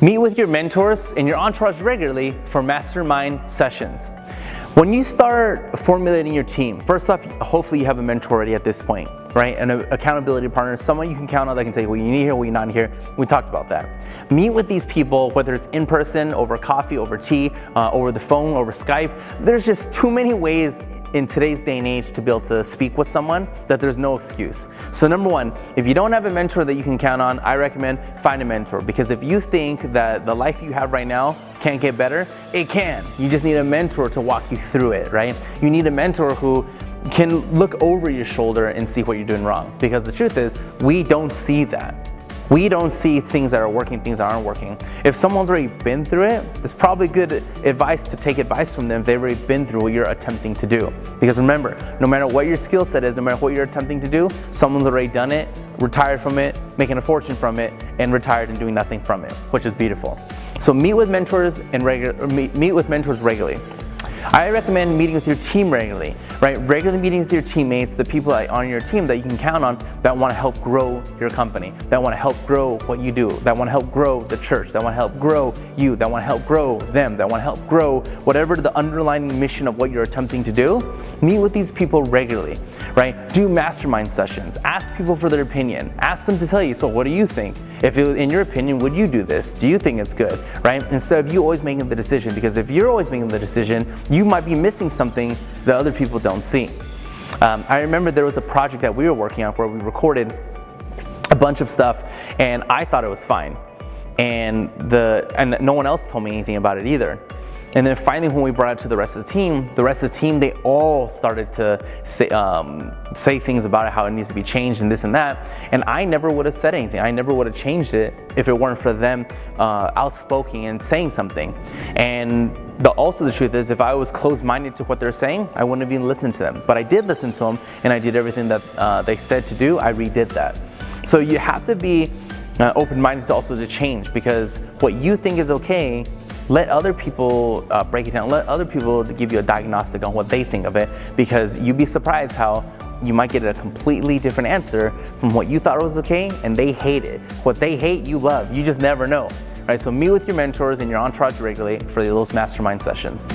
Meet with your mentors and your entourage regularly for mastermind sessions. When you start formulating your team, first off, hopefully you have a mentor already at this point, right? An accountability partner, someone you can count on that can tell you what you need here, what you not here. We talked about that. Meet with these people, whether it's in person, over coffee, over tea, over the phone, over Skype. There's just too many ways in today's day and age to be able to speak with someone that there's no excuse. So number one, if you don't have a mentor that you can count on, I recommend find a mentor, because if you think that the life you have right now can't get better, it can. You just need a mentor to walk you through it, right? You need a mentor who can look over your shoulder and see what you're doing wrong, because the truth is, we don't see that. We don't see things that are working, things that aren't working. If someone's already been through it, it's probably good advice to take advice from them if they've already been through what you're attempting to do. Because remember, no matter what your skill set is, no matter what you're attempting to do, someone's already done it, retired from it, making a fortune from it, and retired and doing nothing from it, which is beautiful. So meet with mentors regularly. I recommend meeting with your team regularly, right? Regularly meeting with your teammates, the people on your team that you can count on that want to help grow your company, that want to help grow what you do, that want to help grow the church, that want to help grow you, that want to help grow them, that want to help grow whatever the underlying mission of what you're attempting to do. Meet with these people regularly, right? Do mastermind sessions. Ask people for their opinion. Ask them to tell you, so what do you think? If it was, in your opinion, would you do this? Do you think it's good, right? Instead of you always making the decision, because if you're always making the decision, you might be missing something that other people don't see. I remember there was a project that we were working on where we recorded a bunch of stuff, and I thought it was fine, and no one else told me anything about it either. And then finally, when we brought it to the rest of the team, they all started to say things about it, how it needs to be changed and this and that. And I never would have said anything. I never would have changed it if it weren't for them outspoken and saying something. And also the truth is, if I was closed-minded to what they're saying, I wouldn't have even listened to them. But I did listen to them, and I did everything that they said to do. I redid that. So you have to be open-minded also to change, because what you think is okay, let other people break it down. Let other people give you a diagnostic on what they think of it, because you'd be surprised how you might get a completely different answer from what you thought was okay, and they hate it. What they hate, you love. You just never know. Right? So meet with your mentors and your entourage regularly for those mastermind sessions.